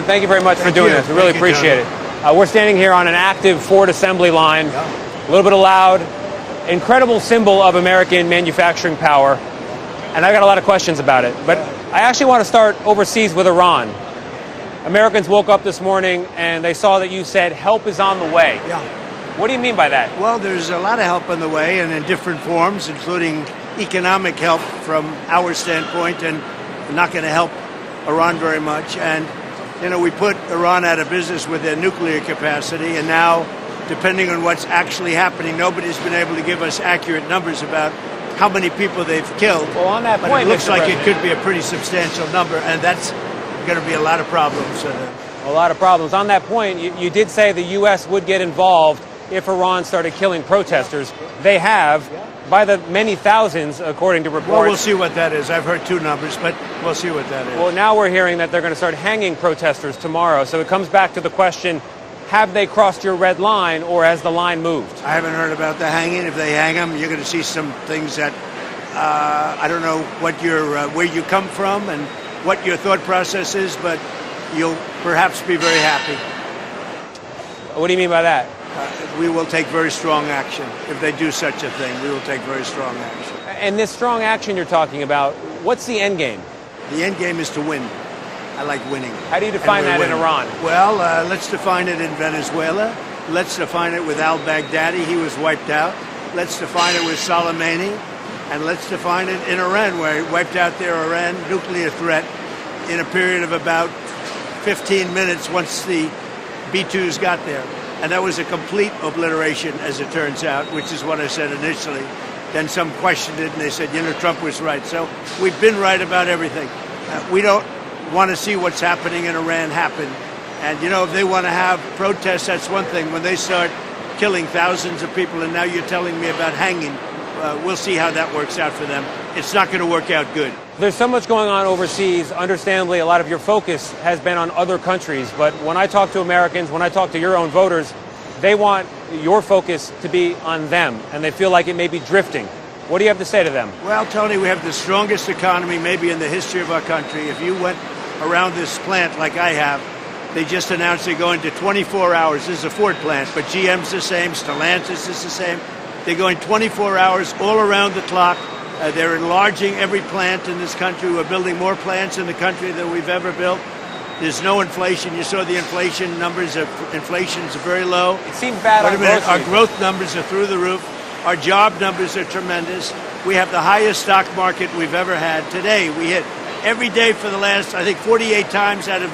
Thank you very much for doing this. We really appreciate it. We're standing here on an active Ford assembly line, a little bit of loud, incredible symbol of American manufacturing power, and I've got a lot of questions about it. But I actually want to start overseas with Iran. Americans woke up this morning and they saw that you said help is on the way. Yeah. What do you mean by that? Well, there's a lot of help on the way, and in different forms, including economic help from our standpoint, and not going to help Iran very much. And we put Iran out of business with their nuclear capacity, and now, depending on what's actually happening, nobody's been able to give us accurate numbers about how many people they've killed. Well, on that point, but it looks Mr. like President, it could be a pretty substantial number, and that's going to be a lot of problems. A lot of problems. On that point, you did say the U.S. would get involved if Iran started killing protesters. They have, by the many thousands, according to reports. Well, we'll see what that is. I've heard two numbers, but we'll see what that is. Well, now we're hearing that they're going to start hanging protesters tomorrow. So it comes back to the question, have they crossed your red line, or has the line moved? I haven't heard about the hanging. If they hang them, you're going to see some things that I don't know what where you come from and what your thought process is, but you'll perhaps be very happy. What do you mean by that? We will take very strong action. If they do such a thing, we will take very strong action. And this strong action you're talking about, what's the end game? The end game is to win. I like winning. How do you define that in Iran? Well, let's define it in Venezuela. Let's define it with al-Baghdadi. He was wiped out. Let's define it with Soleimani. And let's define it in Iran, where he wiped out their Iran nuclear threat in a period of about 15 minutes once the B-2s got there. And that was a complete obliteration, as it turns out, which is what I said initially. Then some questioned it, and they said, Trump was right. So we've been right about everything. We don't want to see what's happening in Iran happen. And, if they want to have protests, that's one thing. When they start killing thousands of people, and now you're telling me about hanging, we'll see how that works out for them. It's not going to work out good. There's so much going on overseas. Understandably, a lot of your focus has been on other countries. But when I talk to Americans, when I talk to your own voters, they want your focus to be on them, and they feel like it may be drifting. What do you have to say to them? Well, Tony, we have the strongest economy maybe in the history of our country. If you went around this plant like I have, they just announced they're going to 24 hours. This is a Ford plant, but GM's the same, Stellantis is the same. They're going 24 hours all around the clock. They're enlarging every plant in this country. We're building more plants in the country than we've ever built. There's no inflation. You saw the inflation numbers. Inflation's very low. It seems bad on groceries. Our growth numbers are through the roof. Our job numbers are tremendous. We have the highest stock market we've ever had. Today, we hit every day for the last, I think, 48 times out of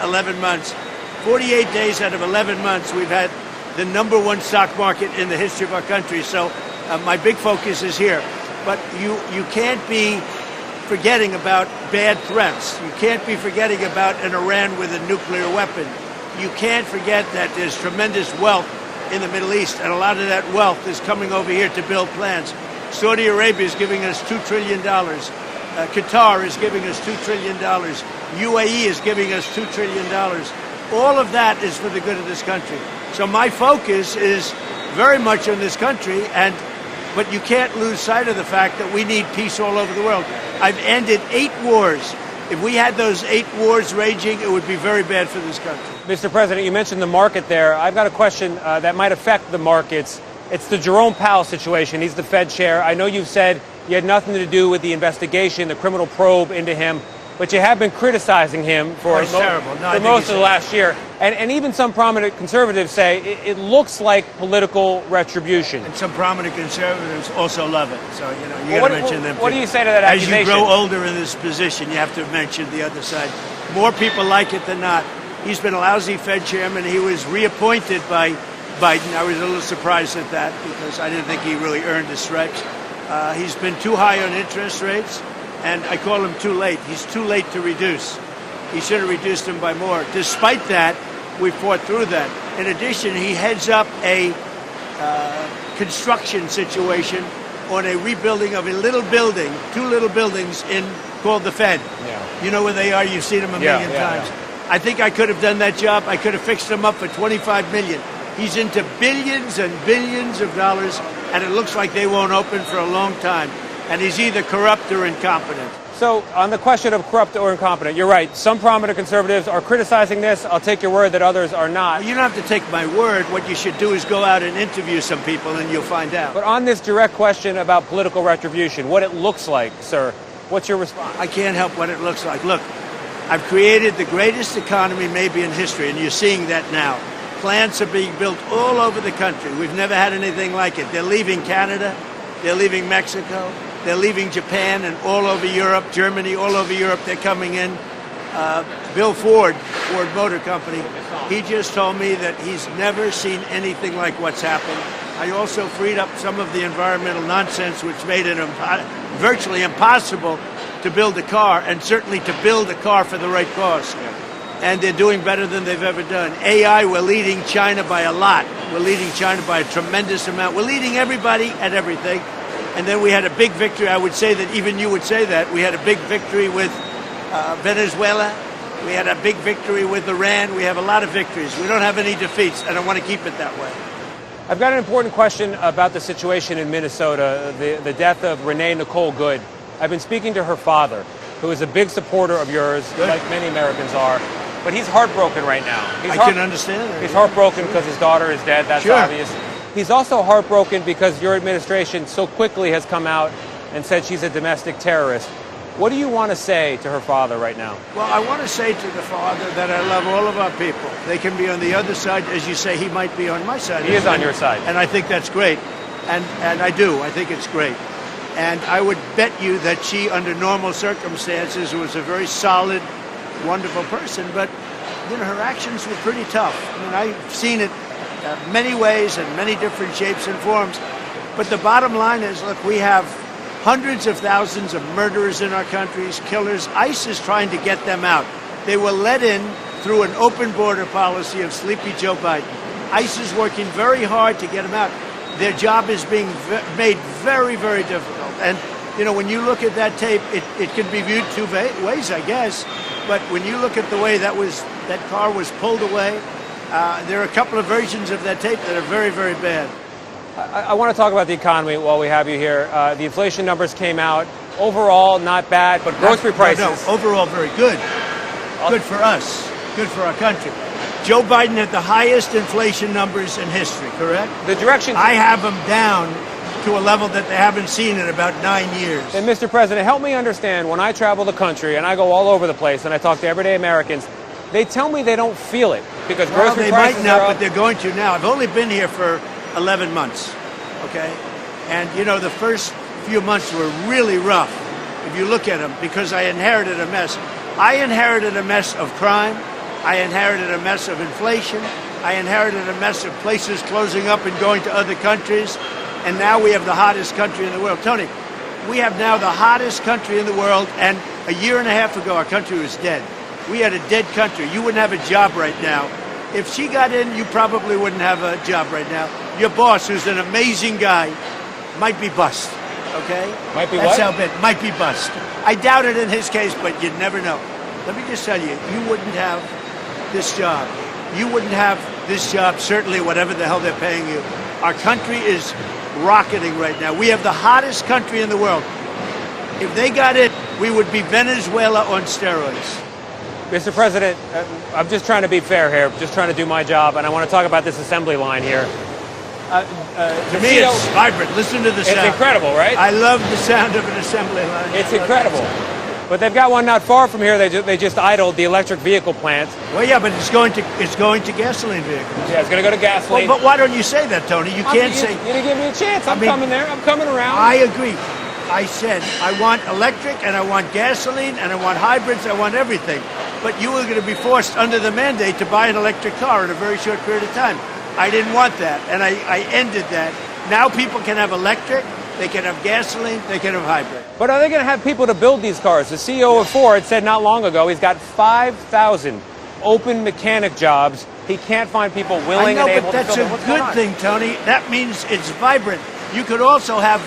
11 months. 48 days out of 11 months, we've had the #1 stock market in the history of our country. So my big focus is here. But you can't be forgetting about bad threats. You can't be forgetting about an Iran with a nuclear weapon. You can't forget that there's tremendous wealth in the Middle East, and a lot of that wealth is coming over here to build plants. Saudi Arabia is giving us $2 trillion. Qatar is giving us $2 trillion. UAE is giving us $2 trillion. All of that is for the good of this country. So my focus is very much on this country, but you can't lose sight of the fact that we need peace all over the world. I've ended 8 wars. If we had those 8 wars raging, it would be very bad for this country. Mr. President, you mentioned the market there. I've got a question that might affect the markets. It's the Jerome Powell situation. He's the Fed chair. I know you've said you had nothing to do with the investigation, the criminal probe into him, but you have been criticizing him for most of the last year. And even some prominent conservatives say it looks like political retribution. And some prominent conservatives also love it. So, you got to mention them too. What do you say to that accusation? As you grow older in this position, you have to mention the other side. More people like it than not. He's been a lousy Fed chairman. He was reappointed by Biden. I was a little surprised at that because I didn't think he really earned a stretch. He's been too high on interest rates. And I call him too late. He's too late to reduce. He should have reduced them by more. Despite that, we fought through that. In addition, he heads up a construction situation on a rebuilding of a little building, 2 little buildings called the Fed. Yeah. You know where they are. You've seen them a million times. Yeah. I think I could have done that job. I could have fixed them up for $25 million. He's into billions and billions of dollars, and it looks like they won't open for a long time. and he's either corrupt or incompetent. So on the question of corrupt or incompetent, you're right. Some prominent conservatives are criticizing this. I'll take your word that others are not. You don't have to take my word. What you should do is go out and interview some people, and you'll find out. But on this direct question about political retribution, what it looks like, sir, what's your response? I can't help what it looks like. Look, I've created the greatest economy maybe in history, and you're seeing that now. Plants are being built all over the country. We've never had anything like it. They're leaving Canada. They're leaving Mexico. They're leaving Japan and all over Europe, Germany, all over Europe. They're coming in. Bill Ford Motor Company, he just told me that he's never seen anything like what's happened. I also freed up some of the environmental nonsense, which made it virtually impossible to build a car, and certainly to build a car for the right cost. And they're doing better than they've ever done. AI, we're leading China by a lot. We're leading China by a tremendous amount. We're leading everybody at everything. And then we had a big victory. I would say that even you would say that. We had a big victory with Venezuela. We had a big victory with Iran. We have a lot of victories. We don't have any defeats, and I want to keep it that way. I've got an important question about the situation in Minnesota, the death of Renee Nicole Good. I've been speaking to her father, who is a big supporter of yours, like many Americans are. But he's heartbroken right now. I can understand that. He's heartbroken because his daughter is dead. That's obvious. He's also heartbroken because your administration so quickly has come out and said she's a domestic terrorist. What do you want to say to her father right now? Well, I want to say to the father that I love all of our people. They can be on the other side. As you say, he might be on my side. He is on your side. And I think that's great. And I do. I think it's great. And I would bet you that she, under normal circumstances, was a very solid, wonderful person. But, you know, her actions were pretty tough. I mean, I've seen it many ways and many different shapes and forms. But the bottom line is, look, we have hundreds of thousands of murderers in our countries, killers. ICE is trying to get them out. They were let in through an open border policy of Sleepy Joe Biden. ICE is working very hard to get them out. Their job is being made very, very difficult. And, you know, when you look at that tape, it can be viewed two ways, I guess. But when you look at the way that car was pulled away, there are a couple of versions of that tape that are very, very bad. I want to talk about the economy while we have you here. The inflation numbers came out. Overall, not bad, but grocery prices. No, overall, very good. Good for us. Good for our country. Joe Biden had the highest inflation numbers in history, correct? The direction. I have them down to a level that they haven't seen in about 9 years. And Mr. President, help me understand, when I travel the country and I go all over the place and I talk to everyday Americans, they tell me they don't feel it because grocery prices might not, are up. but they're going to now. I've only been here for 11 months, okay? And, you know, the first few months were really rough, if you look at them, because I inherited a mess. I inherited a mess of crime. I inherited a mess of inflation. I inherited a mess of places closing up and going to other countries. And now we have the hottest country in the world. Tony, we have now the hottest country in the world, and a year and a half ago, our country was dead. We had a dead country. You wouldn't have a job right now. If she got in, you probably wouldn't have a job right now. Your boss, who's an amazing guy, might be bust, okay? Might be That's what? how bad. Might be bust. I doubt it in his case, but you'd never know. Let me just tell you, you wouldn't have this job. You wouldn't have this job, certainly whatever the hell they're paying you. Our country is rocketing right now. We have the hottest country in the world. If they got it, we would be Venezuela on steroids. Mr. President, I'm just trying to be fair here, just trying to do my job, and I want to talk about this assembly line here. To me, it's vibrant. Listen to the sound. It's incredible, right? I love the sound of an assembly line. It's incredible. But they've got one not far from here. They just idled the electric vehicle plant. Well, yeah, but it's going to gasoline vehicles. Yeah, it's going to go to gasoline. Well, but why don't you say that, Tony? You can't say. You didn't give me a chance. I'm coming there. I'm coming around. I agree. I said I want electric and I want gasoline and I want hybrids. I want everything. But you were going to be forced under the mandate to buy an electric car in a very short period of time. I didn't want that, and I ended that. Now people can have electric, they can have gasoline, they can have hybrid. But are they going to have people to build these cars? The CEO of Ford said not long ago he's got 5,000 open mechanic jobs. He can't find people willing and able to fill them. I know, but that's a good thing, Tony. That means it's vibrant. You could also have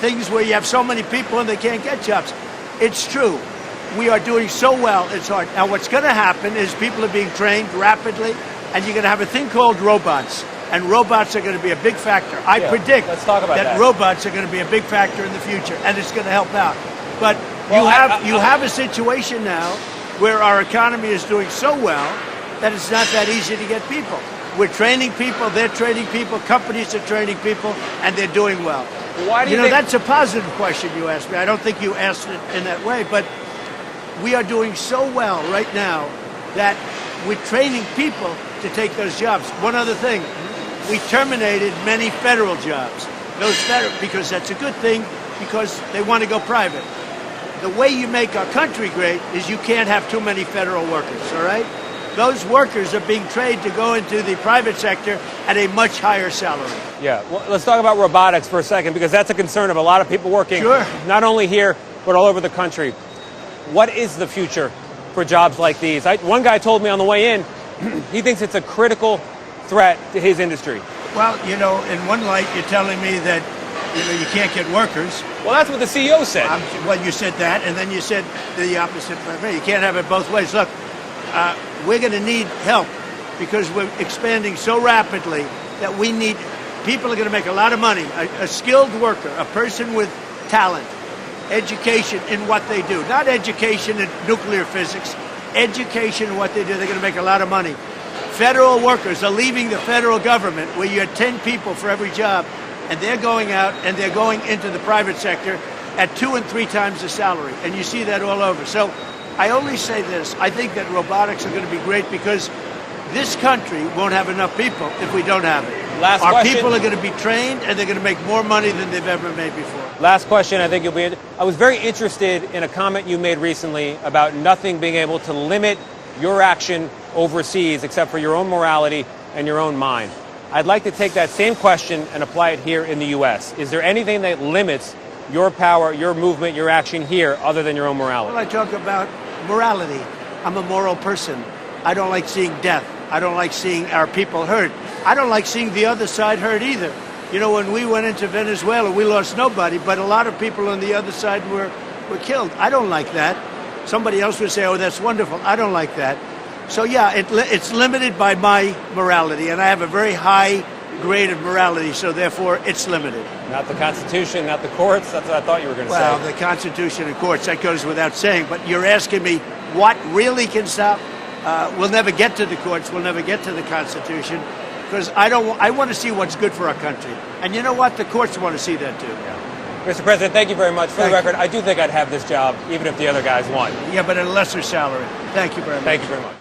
things where you have so many people and they can't get jobs. It's true. We are doing so well, it's hard. Now, what's going to happen is people are being trained rapidly, and you're going to have a thing called robots. and robots are going to be a big factor. I predict let's talk about that. Robots are going to be a big factor in the future, and it's going to help out. But Well, you have a situation now where our economy is doing so well that it's not that easy to get people. We're training people, they're training people, companies are training people, and they're doing well. Why do you know, think that's a positive question you asked me. I don't think you asked it in that way, but we are doing so well right now that we're training people to take those jobs. One other thing, we terminated many federal jobs. Because that's a good thing, because they want to go private. The way you make our country great is you can't have too many federal workers, all right? Those workers are being trained to go into the private sector at a much higher salary. Yeah, well, let's talk about robotics for a second, because that's a concern of a lot of people working, not only here, but all over the country. What is the future for jobs like these? One guy told me on the way in, he thinks it's a critical threat to his industry. Well, you know, in one light, you're telling me that, you know, you can't get workers. Well, that's what the CEO said. Well, you said that, and then you said the opposite. You can't have it both ways. Look, we're going to need help because we're expanding so rapidly that we need people are going to make a lot of money. A skilled worker, a person with talent, education in what they do, not education in nuclear physics, education in what they do. They're going to make a lot of money. Federal workers are leaving the federal government where you had 10 people for every job, and they're going out and they're going into the private sector at 2 and 3 times the salary. And you see that all over. So I only say this. I think that robotics are going to be great because this country won't have enough people if we don't have it. Our people are going to be trained, and they're going to make more money than they've ever made before. Last question, I think you'll be. I was very interested in a comment you made recently about nothing being able to limit your action overseas except for your own morality and your own mind. I'd like to take that same question and apply it here in the U.S. Is there anything that limits your power, your movement, your action here other than your own morality? Well, I talk about morality. I'm a moral person. I don't like seeing death. I don't like seeing our people hurt. I don't like seeing the other side hurt either. You know, when we went into Venezuela, we lost nobody, but a lot of people on the other side were killed. I don't like that. Somebody else would say, oh, that's wonderful. I don't like that. So, yeah, it's limited by my morality, and I have a very high grade of morality, so therefore it's limited. Not the Constitution, not the courts? That's what I thought you were going to say. Well, the Constitution and courts, that goes without saying. But you're asking me what really can stop? We'll never get to the courts. We'll never get to the Constitution because I want to see what's good for our country. And you know what? The courts want to see that too. Yeah. Mr. President, thank you very much. For the record, I do think I'd have this job even if the other guys won. Yeah, but at a lesser salary. Thank you very much. Thank you very much.